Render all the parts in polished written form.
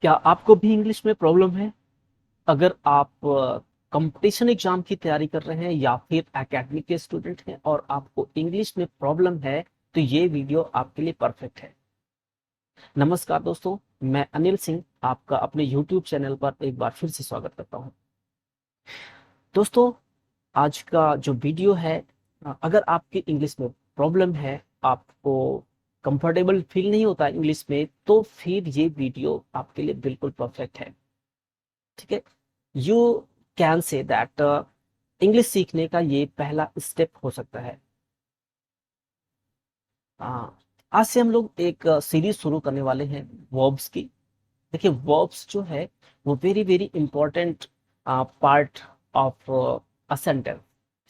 क्या आपको भी इंग्लिश में प्रॉब्लम है? अगर आप कंपटीशन एग्जाम की तैयारी कर रहे हैं या फिर एकेडमिक के स्टूडेंट हैं और आपको इंग्लिश में प्रॉब्लम है, तो ये वीडियो आपके लिए परफेक्ट है। नमस्कार दोस्तों, मैं अनिल सिंह आपका अपने YouTube चैनल पर एक बार फिर से स्वागत करता हूं। दोस्तों, आज का जो वीडियो है, अगर आपकी इंग्लिश में प्रॉब्लम है, आपको कंफर्टेबल फील नहीं होता इंग्लिश में, तो फिर ये वीडियो आपके लिए बिल्कुल परफेक्ट है। ठीक है, you can say that English सीखने का ये पहला स्टेप हो सकता है। आज से हम लोग एक सीरीज शुरू करने वाले हैं वर्ब्स की। देखिए, वर्ब्स जो है वो very very important part of a sentence.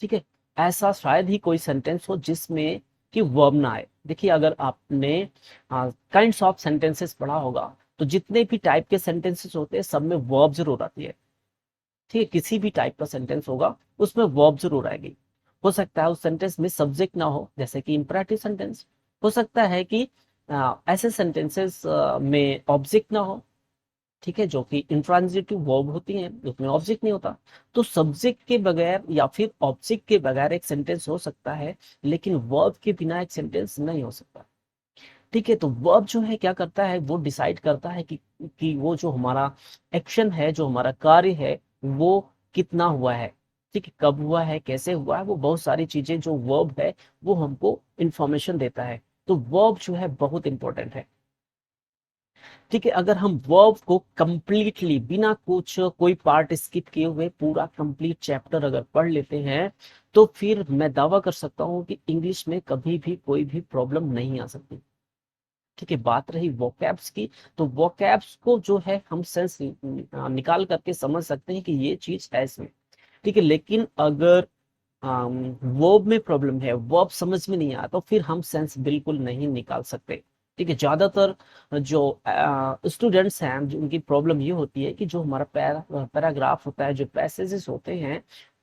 ठीक है, ऐसा शायद ही कोई सेंटेंस हो जिसमें कि वर्ब ना आए। देखिए, अगर आपने काइंड्स ऑफ सेंटेंसेस पढ़ा होगा, तो जितने भी टाइप के सेंटेंसेस होते हैं सब में वर्ब जरूर आती है। ठीक है, किसी भी टाइप का सेंटेंस होगा उसमें वर्ब जरूर आएगी। हो सकता है उस सेंटेंस में सब्जेक्ट ना हो, जैसे कि इंपरेटिव सेंटेंस। हो सकता है कि ऐसे सेंटेंसेस में ऑब्जेक्ट ना हो। ठीक है, जो कि इंट्रांजिटिव वर्ब होती हैं, उसमें ऑब्जेक्ट नहीं होता। तो सब्जेक्ट के बगैर या फिर ऑब्जेक्ट के बगैर एक सेंटेंस हो सकता है, लेकिन वर्ब के बिना एक सेंटेंस नहीं हो सकता। ठीक है, तो वर्ब जो है क्या करता है, वो डिसाइड करता है कि वो जो हमारा एक्शन है, जो हमारा कार्य है, वो कितना हुआ है। ठीक है, कब हुआ है, कैसे हुआ है, वो बहुत सारी चीजें जो वर्ब है वो हमको इंफॉर्मेशन देता है। तो वर्ब जो है बहुत इंपॉर्टेंट है। ठीक है, अगर हम वर्ब को कंप्लीटली बिना कुछ कोई पार्ट स्किप किए हुए पूरा कंप्लीट चैप्टर अगर पढ़ लेते हैं, तो फिर मैं दावा कर सकता हूं कि इंग्लिश में कभी भी कोई भी प्रॉब्लम नहीं आ सकती। ठीक है, बात रही वोकैब्स की, तो वोकैब्स को जो है हम सेंस निकाल करके समझ सकते हैं कि ये चीज है इसमें। ठीक है, लेकिन अगर वर्ब में प्रॉब्लम है, वर्ब समझ में नहीं आया, तो फिर हम सेंस बिल्कुल नहीं निकाल सकते। ठीक है, ज्यादातर जो स्टूडेंट्स हैं उनकी प्रॉब्लम ये होती है कि जो हमारा पैराग्राफ होता है, जो पैसेजेस होते हैं,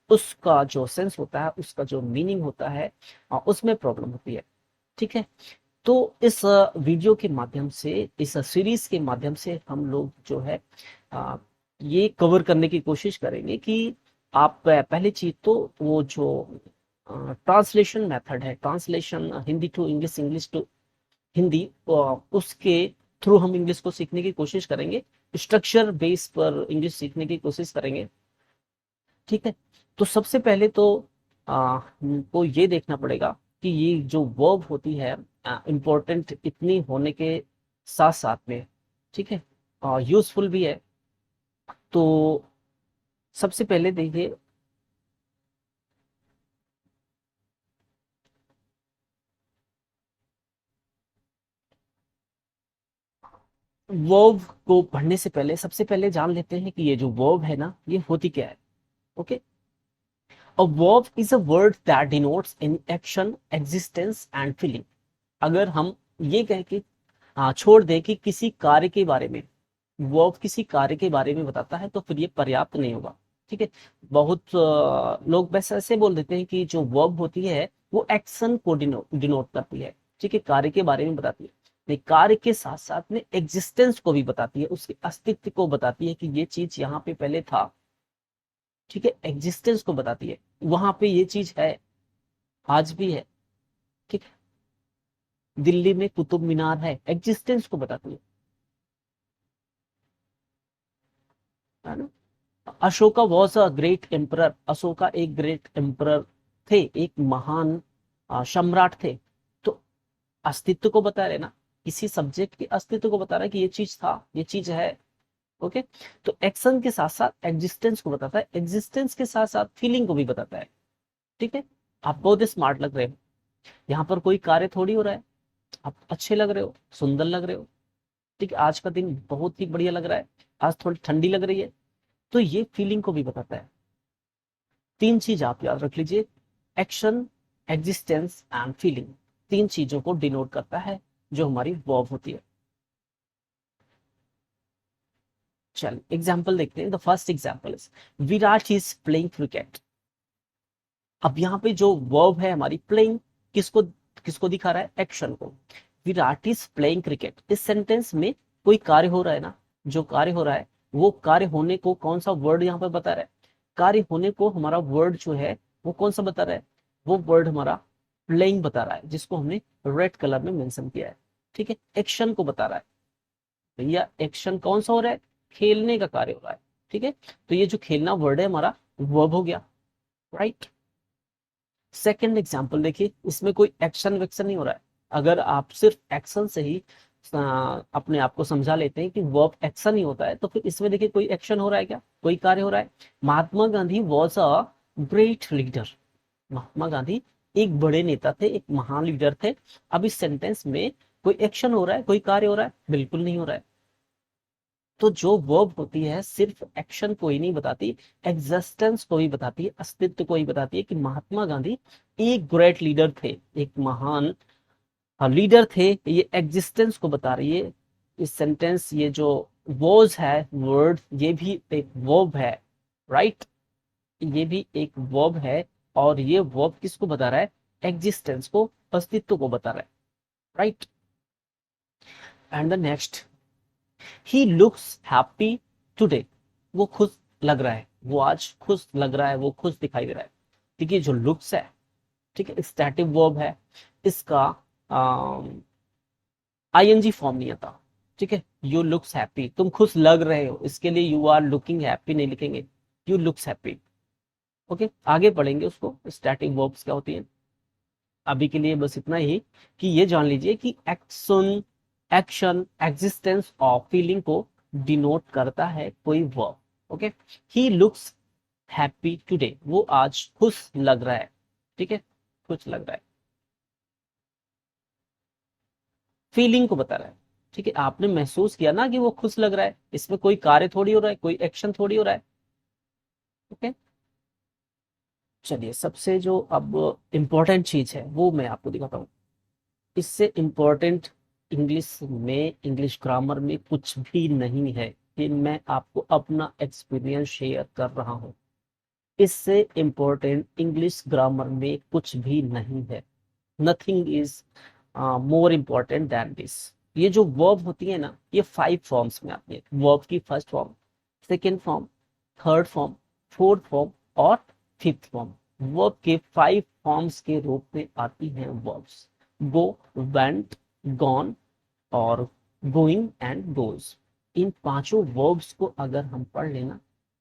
उसका जो सेंस होता है, उसका जो मीनिंग होता है, उसमें प्रॉब्लम होती है। ठीक है, तो इस वीडियो के माध्यम से, इस सीरीज के माध्यम से हम लोग जो है अ, ये कवर करने की कोशिश करेंगे कि आप पहली चीज तो वो जो ट्रांसलेशन मेथड है, translation Hindi to English, English to Hindi, उसके थ्रू हम इंग्लिश को सीखने की कोशिश करेंगे। स्ट्रक्चर बेस पर इंग्लिश सीखने की कोशिश करेंगे। ठीक है, तो सबसे पहले तो हमको ये देखना पड़ेगा कि ये जो वर्ब होती है इम्पोर्टेंट इतनी होने के साथ साथ में, ठीक है, यूजफुल भी है। तो सबसे पहले देखिए, वर्ब को पढ़ने से पहले सबसे पहले जान लेते हैं कि ये जो वर्ब है ना, ये होती क्या है। Okay, a verb is a word that denotes in action, existence and feeling. अगर हम ये कह के छोड़ दें कि किसी कार्य के बारे में, वर्ब किसी कार्य के बारे में बताता है, तो फिर ये पर्याप्त नहीं होगा। ठीक है, बहुत लोग बस ऐसे बोल देते हैं कि जो वर्ब होती है वो एक्शन को डिनोट करती है। ठीक है, कार्य के बारे में बताती है, नहीं, कार्य के साथ साथ में एग्जिस्टेंस को भी बताती है, उसके अस्तित्व को बताती है कि ये चीज यहाँ पे पहले था। ठीक है, एग्जिस्टेंस को बताती है, वहां पे ये चीज है, आज भी है। ठीक है, दिल्ली में कुतुब मीनार है, एग्जिस्टेंस को बताती है ना। Ashoka was a great emperor, Ashoka एक ग्रेट एम्परर थे, एक महान सम्राट थे। तो अस्तित्व को बता रहे ना, किसी सब्जेक्ट के अस्तित्व को बता रहा है कि ये चीज था, ये चीज है। ओके, तो एक्शन के साथ साथ एग्जिस्टेंस को बताता है, एग्जिस्टेंस के साथ साथ फीलिंग को भी बताता है। ठीक है, आप बहुत स्मार्ट लग रहे हो, यहाँ पर कोई कार्य थोड़ी हो रहा है, आप अच्छे लग रहे हो, सुंदर लग रहे हो। ठीक है, आज का दिन बहुत ही बढ़िया लग रहा है, आज थोड़ी ठंडी लग रही है, तो ये फीलिंग को भी बताता है। तीन चीज आप याद रख लीजिए, एक्शन, एग्जिस्टेंस एंड फीलिंग, तीन चीजों को डिनोट करता है जो हमारी वर्ब होती है। चल एग्जाम्पल देखते हैं। The first example is Virat is playing cricket. अब यहाँ पे जो वर्ब है हमारी प्लेइंग, किसको किसको दिखा रहा है, एक्शन को। विराट इज प्लेइंग क्रिकेट, इस सेंटेंस में कोई कार्य हो रहा है ना, जो कार्य हो रहा है वो कार्य होने को कौन सा वर्ड यहाँ पर बता रहा है, कार्य होने को हमारा वर्ड जो है वो कौन सा बता रहा है, वो वर्ड हमारा प्लेइंग बता रहा है, जिसको हमने रेड कलर में मेंशन किया है। ठीक है, एक्शन को बता रहा है। भैया एक्शन कौन सा हो रहा है, खेलने का कार्य हो रहा है। ठीक है, तो ये जो खेलना वर्ड है हमारा वर्ब हो गया। राइट, सेकेंड एग्जाम्पल देखिए, इसमें कोई एक्शन वेक्शन नहीं हो रहा है। अगर आप सिर्फ एक्शन से ही अपने आप को समझा लेते हैं कि वर्ब एक्शन ही होता है, तो फिर इसमें देखिए कोई एक्शन हो रहा है क्या, कोई कार्य हो रहा है। Mahatma Gandhi was a great leader. Mahatma Gandhi एक बड़े नेता थे, एक महान लीडर थे। अब इस सेंटेंस में कोई एक्शन हो रहा है, कोई कार्य हो रहा है, बिल्कुल नहीं हो रहा है। तो जो वर्ब होती है सिर्फ एक्शन को ही नहीं बताती, एग्जिस्टेंस को ही बताती है, अस्तित्व को ही बताती है कि महात्मा गांधी एक ग्रेट लीडर थे, एक महान लीडर थे। ये एग्जिस्टेंस को बता रही है इस सेंटेंस। ये जो वॉज है वर्ड, ये भी एक वर्ब है। राइट, ये भी एक वर्ब है, और ये वर्ब किसको बता रहा है, एग्जिस्टेंस को, अस्तित्व को बता रहा है। Right, and the next, he looks happy today. वो खुश लग रहा है, वो आज खुश लग रहा है, वो खुश दिखाई दे रहा है। देखिए जो लुक्स है, ठीक है, स्टैटिक वर्ब है, इसका आईएनजी फॉर्म नहीं आता। ठीक है, यू लुक्स हैप्पी, तुम खुश लग रहे हो, इसके लिए यू आर लुकिंग हैप्पी नहीं लिखेंगे, यू लुक्स हैप्पी। ओके, आगे पढ़ेंगे उसको स्टैटिक वर्ब्स क्या होती है। अभी के लिए बस इतना ही कि ये जान लीजिए कि एक्शन, एक्शन, एग्जिस्टेंस और फीलिंग को डिनोट करता है कोई verb. Okay, he looks happy today, वो आज खुश लग रहा है। ठीक है, खुश लग रहा है, फीलिंग को बता रहा है। ठीक है, आपने महसूस किया ना कि वो खुश लग रहा है, इसमें कोई कार्य थोड़ी हो रहा है, कोई एक्शन थोड़ी हो रहा है। ओके, चलिए सबसे जो अब इम्पोर्टेंट चीज है वो मैं आपको दिखाता हूँ। इससे इम्पोर्टेंट इंग्लिश में, इंग्लिश ग्रामर में कुछ भी नहीं है। कि मैं आपको अपना एक्सपीरियंस शेयर कर रहा हूँ। इससे इम्पोर्टेंट इंग्लिश ग्रामर में कुछ भी नहीं है। Nothing is more important then this. ये जो वर्ब होती है ना, ये 5 फॉर्म्स में आती है। वर्ब की first form, second form, third form, fourth form और फिफ्थ फॉर्म। वर्ब के 5 फॉर्म्स के रूप में आती हैं वर्ब्स। गो, वेंट, गॉन और गोइंग एंड गोज। इन पांचों वर्ब्स को अगर हम पढ़ लेना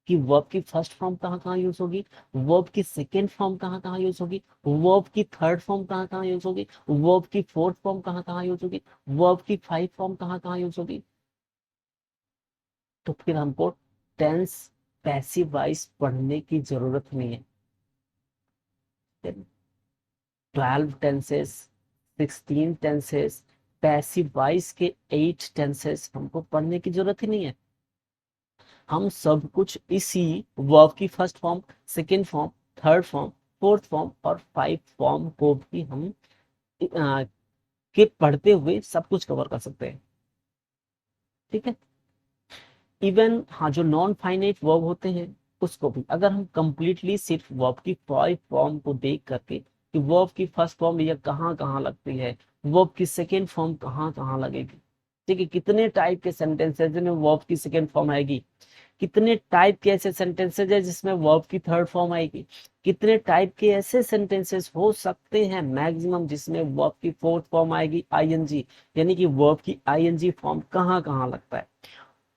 कि वर्ब की फर्स्ट फॉर्म कहाँ कहाँ यूज होगी, वर्ब की सेकेंड फॉर्म कहाँ कहाँ यूज होगी, वर्ब की थर्ड फॉर्म कहाँ कहाँ यूज होगी, वर्ब की फोर्थ फॉर्म कहाँ कहाँ यूज होगी, वर्ब की 5 फॉर्म कहाँ कहाँ यूज होगी, तो फिर हमको टेंस पैसिव वॉइस पढ़ने की जरूरत नहीं है। 12 टेंसेस, 16 टेंसेस, पैसिव वॉइस के 8 टेंसेस हमको पढ़ने की जरूरत ही नहीं है। हम सब कुछ इसी वर्ब की first form, second form, third form, fourth form और 5 फॉर्म को भी हम के पढ़ते हुए सब कुछ कवर कर सकते हैं। ठीक है, इवन हाँ, जो नॉन फाइनाइट वर्ब होते हैं उसको भी अगर हम कंप्लीटली सिर्फ वर्ब की 5 फॉर्म को देख करके कि वर्ब की फर्स्ट फॉर्म ये कहाँ कहाँ लगती है, वर्ब की सेकेंड फॉर्म कहाँ कहाँ लगेगी। ठीक है, कितने टाइप के सेंटेंसेस में वर्ब की सेकेंड फॉर्म आएगी, कितने टाइप के ऐसे सेंटेंसेस है जिसमें वर्ब की थर्ड फॉर्म आएगी, कितने टाइप के ऐसे सेंटेंसेस हो सकते हैं मैक्सिमम जिसमें वर्ब की फोर्थ फॉर्म आएगी आईएनजी। यानी कि वर्ब की आईएनजी फॉर्म कहाँ कहाँ लगता है,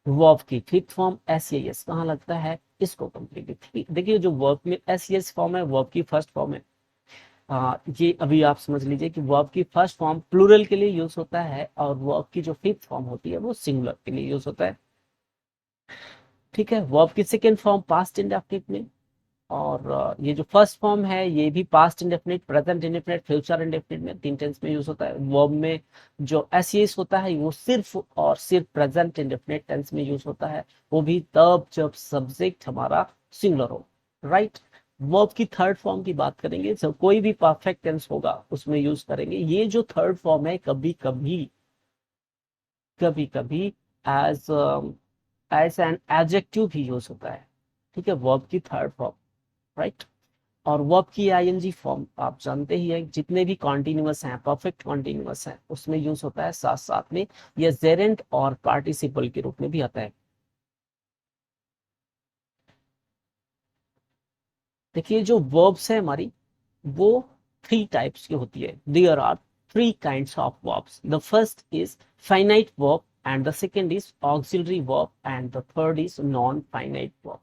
वर्ब की फिफ्थ फॉर्म एस कहाँ लगता है, इसको कंप्लीटली देखिए। जो वर्ब में एस फॉर्म है वर्ब की फर्स्ट फॉर्म है। ये अभी आप समझ लीजिए कि वर्ब की फर्स्ट फॉर्म प्लूरल के लिए यूज होता है और वर्ब की जो फिफ्थ फॉर्म होती है वो सिंगुलर के लिए यूज होता है। ठीक है, वर्ब की सेकेंड फॉर्म पास्ट इंडेफिनिट में, और ये जो फर्स्ट फॉर्म है ये भी past indefinite, present indefinite, future indefinite में 3 टेंस में यूज होता है। वर्ब में जो एस होता है वो सिर्फ और सिर्फ प्रेजेंट इंडेफिनिट टेंस में यूज होता है, वो भी तब जब सब्जेक्ट हमारा सिंगुलर हो। राइट, वर्ब की थर्ड फॉर्म की बात करेंगे जब कोई भी परफेक्ट टेंस होगा उसमें यूज करेंगे। ये जो थर्ड फॉर्म है कभी कभी, कभी कभी एज एज एन एडजेक्टिव भी यूज होता है। ठीक है, वर्ब की थर्ड फॉर्म। राइट, और वर्ब की आईएनजी फॉर्म आप जानते ही है, जितने भी कॉन्टिन्यूअस हैं, परफेक्ट कॉन्टिन्यूअस हैं, उसमें यूज होता है। साथ साथ में यह जेरेंट और पार्टिसिपल के रूप में भी आता है। देखिए जो वर्ब्स है हमारी, वो 3 टाइप्स की होती है। There are 3 kinds of verbs. The first is finite verb, and the second is auxiliary verb, and the third is non finite verb.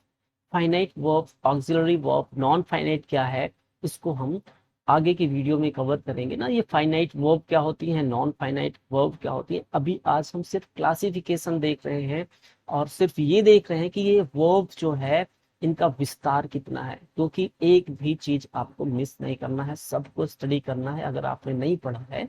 Finite verb, auxiliary verb, non finite क्या है, इसको हम आगे की वीडियो में कवर करेंगे ना। ये फाइनाइट वर्ब क्या होती है, नॉन फाइनाइट वर्ब क्या होती है। अभी आज हम सिर्फ क्लासिफिकेशन देख रहे हैं, और सिर्फ ये देख रहे हैं कि ये वर्ब जो है इनका विस्तार कितना है, क्योंकि एक भी चीज आपको मिस नहीं करना है, सबको स्टडी करना है। अगर आपने नहीं पढ़ा है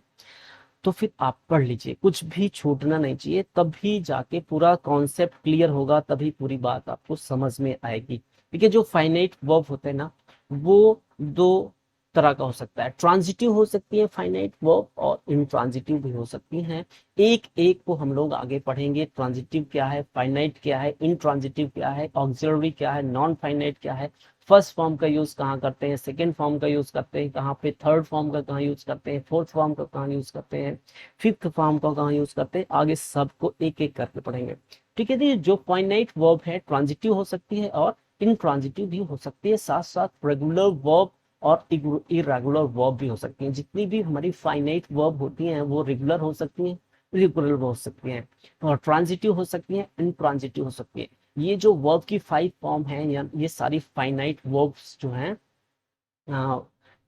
तो फिर आप पढ़ लीजिए, कुछ भी छूटना नहीं चाहिए, तभी जाके पूरा कॉन्सेप्ट क्लियर होगा, तभी पूरी बात आपको समझ में आएगी। देखिए जो फाइनाइट वर्ब होते हैं ना, वो 2 तरह का हो सकता है। ट्रांजिटिव हो सकती है फाइनाइट वर्ब, और इनट्रांजिटिव भी हो सकती हैं। एक एक को हम लोग आगे पढ़ेंगे। ट्रांजिटिव क्या है, फाइनाइट क्या है, इनट्रांजिटिव क्या है, ऑक्सिलरी क्या है, नॉन फाइनाइट क्या है, फर्स्ट फॉर्म का यूज कहाँ करते हैं, सेकेंड फॉर्म का यूज करते हैं कहाँ पे, थर्ड फॉर्म का कहाँ यूज करते हैं, फोर्थ फॉर्म का कहाँ यूज करते हैं, फिफ्थ फॉर्म का कहाँ यूज करते हैं। आगे सबको एक एक करके पढ़ेंगे। ठीक है जी। जो फाइनाइट वर्ब है ट्रांजिटिव हो सकती है और इनट्रांजिटिव भी हो सकती है। साथ साथ रेगुलर वर्ब और इरेगुलर वर्ब भी हो सकती हैं। जितनी भी हमारी फाइनाइट वर्ब होती हैं वो रेगुलर हो सकती हैं, इरेगुलर हो सकती हैं, और ट्रांजिटिव हो सकती हैं, इनट्रांजिटिव हो सकती है। ये जो वर्ब की 5 फॉर्म है, या ये सारी फाइनाइट वर्ब्स जो हैं,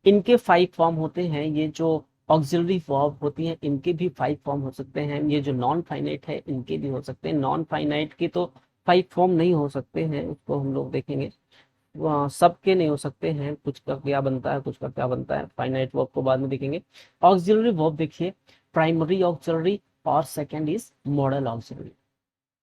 इनके 5 फॉर्म होते हैं। ये जो ऑक्सिलरी वर्ब होती हैं, इनके भी 5 फॉर्म हो सकते हैं। ये जो नॉन फाइनाइट है, इनके भी हो सकते हैं। नॉन फाइनाइट के तो 5 फॉर्म नहीं हो सकते हैं, उसको हम लोग देखेंगे। सबके नहीं हो सकते हैं, कुछ का क्या बनता है, कुछ का क्या बनता है। फाइनाइट वर्ब को बाद में देखेंगे। ऑक्सिलरी वर्ब देखिए, प्राइमरी ऑक्सिलरी और second is model auxiliary.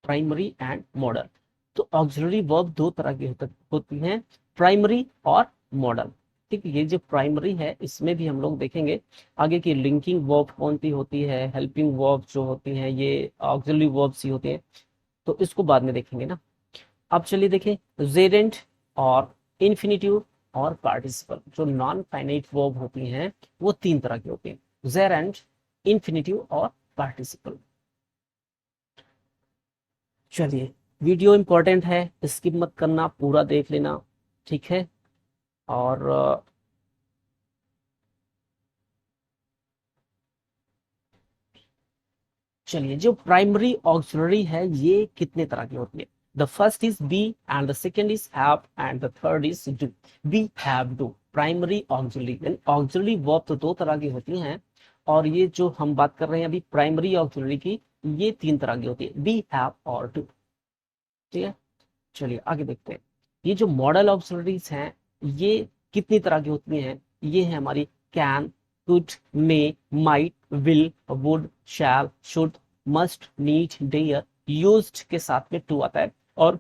Primary and model. तो ऑक्सिलरी वर्ब 2 तरह की होती हैं, प्राइमरी और मॉडल। ठीक है। ये जो प्राइमरी है, इसमें भी हम लोग देखेंगे आगे की लिंकिंग वर्ब कौन सी होती है, हेल्पिंग वर्ब जो होती हैं, ये ऑक्सिलरी वर्ब्स ही होती हैं। तो इसको बाद में देखेंगे ना। अब चलिए देखें, जेरेंट और इन्फिनिटिव और पार्टिसिपल। जो नॉन फाइनाइट वर्ब होती हैं वो 3 तरह की होती हैं, जेरेंट, इन्फिनिटिव और पार्टिसिपल। चलिए, वीडियो इंपॉर्टेंट है, स्किप मत करना, पूरा देख लेना। ठीक है। और चलिए, जो प्राइमरी ऑक्सिलरी है ये कितने तरह की होती है। The first is be, and the second is have, and the third is do. Be, have, do, primary auxiliary. Auxiliary verb तो 2 तरह की होती हैं, और ये जो हम बात कर रहे हैं अभी प्राइमरी ऑक्सिलरी की, ये 3 तरह की होती है, बी, हैव और डू। ठीक है। चलिए आगे देखते हैं। ये जो मॉडल ऑक्सिलरीज हैं, ये कितनी तरह की होती हैं। ये है हमारी can, could, may, might, will, would, shall, should, must, need, dare. Used के साथ में टू आता है, और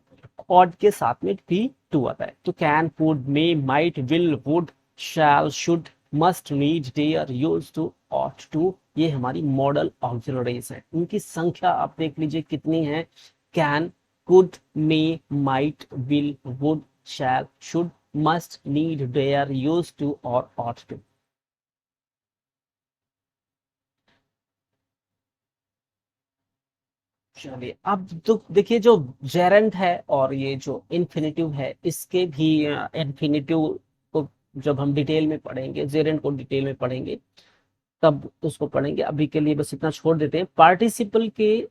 ऑड के साथ में भी टू आता है। तो can, could, may, might, will, would, shall, should, must, need, dare, use to, ought to, ये हमारी मॉडल ऑक्सिलरीज हैं। इनकी संख्या आप देख लीजिए कितनी है। Can, could, may, might, will, would, shall, should, must, need, dare, used to और ought to। चलिए अब तो देखिए, जो जेरेंट है और ये जो इन्फिनिटिव है, इसके भी इन्फिनिटिव को जब हम डिटेल में पढ़ेंगे, जेरेंट को डिटेल में पढ़ेंगे, तब उसको पढ़ेंगे। अभी के लिए बस इतना छोड़ देते हैं। पार्टिसिपल के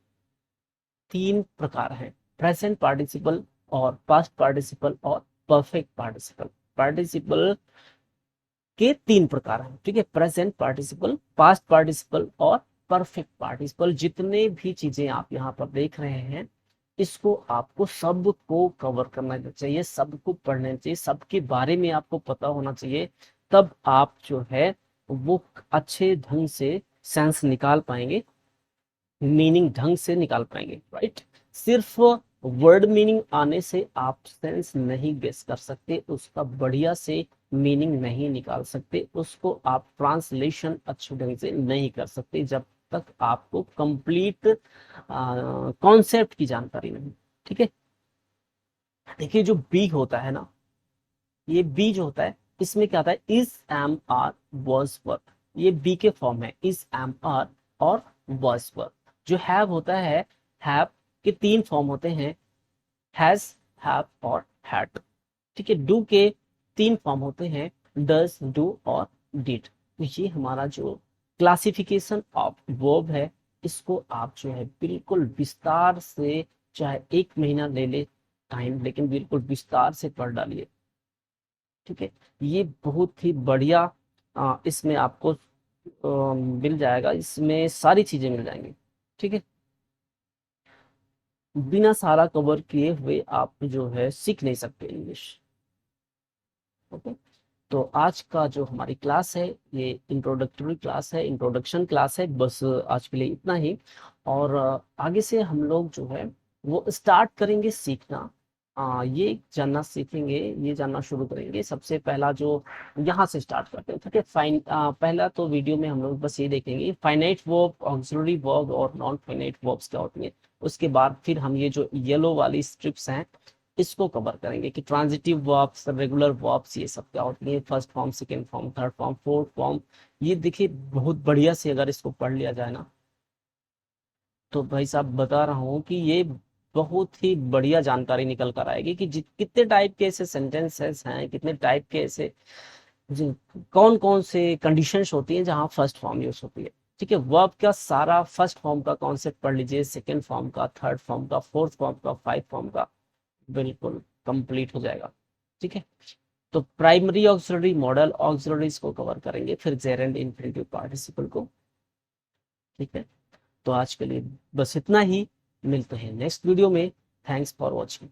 3 प्रकार हैं, प्रेजेंट पार्टिसिपल और पास्ट पार्टिसिपल और परफेक्ट पार्टिसिपल। पार्टिसिपल के 3 प्रकार हैं। ठीक है, प्रेजेंट पार्टिसिपल, पास्ट पार्टिसिपल और परफेक्ट पार्टिसिपल। जितने भी चीजें आप यहाँ पर देख रहे हैं, इसको आपको सबको कवर करना चाहिए, सबको पढ़ना चाहिए, सबके बारे में आपको पता होना चाहिए। तब आप जो है वो अच्छे ढंग से सेंस निकाल पाएंगे, मीनिंग ढंग से निकाल पाएंगे। राइट। सिर्फ वर्ड मीनिंग आने से आप सेंस नहीं गेस कर सकते, उसका बढ़िया से मीनिंग नहीं निकाल सकते, उसको आप ट्रांसलेशन अच्छे ढंग से नहीं कर सकते जब तक आपको कंप्लीट कॉन्सेप्ट की जानकारी नहीं। ठीक है। देखिए जो बी होता है ना, ये बी जो होता है, इसमें क्या आता है, is, am, are, was, verb, ये बी के फॉर्म है, इज, एम, आर और वॉज, वर्ब। जो हैव होता है, हैव के तीन फॉर्म होते हैं, हैज, हैव और हैड। ठीक है, डू के तीन फॉर्म होते हैं, डज, डू और डिड। तो ये हमारा जो क्लासिफिकेशन ऑफ वर्ब है, इसको आप जो है बिल्कुल विस्तार से, चाहे एक महीना ले ले टाइम, लेकिन बिल्कुल विस्तार से पढ़ डालिए। ठीक है, ये बहुत ही बढ़िया इसमें आपको मिल जाएगा, इसमें सारी चीजें मिल जाएंगी। ठीक है, बिना सारा कवर किए हुए आप जो है सीख नहीं सकते इंग्लिश। ओके, तो आज का जो हमारी क्लास है, ये इंट्रोडक्टरी क्लास है, इंट्रोडक्शन क्लास है, बस आज के लिए इतना ही। और आगे से हम लोग जो है वो स्टार्ट करेंगे सीखना, ये जानना सीखेंगे, ये जानना शुरू करेंगे। सबसे पहला जो यहाँ से स्टार्ट करते हैं। ठीक है, पहला तो वीडियो में हम लोग बस ये देखेंगे फाइनाइट वर्ब, ऑक्सिलरी वर्ब और नॉन फाइनाइट वर्ब्स क्या होती हैं। उसके बाद फिर हम ये जो येलो वाली स्ट्रिप्स हैं, इसको कवर करेंगे कि ट्रांजिटिव वर्ब्स, रेगुलर वर्ब्स, ये सब क्या होती है, first form, second form, third form, fourth form. ये देखिए बहुत बढ़िया से अगर इसको पढ़ लिया जाए ना, तो भाई साहब बता रहा हूँ कि ये बहुत ही बढ़िया जानकारी निकल कर आएगी कि कितने टाइप के ऐसे सेंटेंसेस हैं, कितने टाइप के ऐसे कौन कौन से कंडीशंस होती हैं जहाँ फर्स्ट फॉर्म यूज होती है। ठीक है, वर्ब का सारा फर्स्ट फॉर्म का कॉन्सेप्ट पढ़ लीजिए, सेकंड फॉर्म का, थर्ड फॉर्म का, फोर्थ फॉर्म का, फाइव फॉर्म का, बिल्कुल कंप्लीट हो जाएगा। ठीक है, तो प्राइमरी ऑक्सिलरी, मॉडल ऑक्सिलरीज को कवर करेंगे, फिर जेरेंड इन्फिनेटिव पार्टिसिपल को। ठीक है, तो आज के लिए बस इतना ही, मिलते हैं नेक्स्ट वीडियो में। Thanks for watching.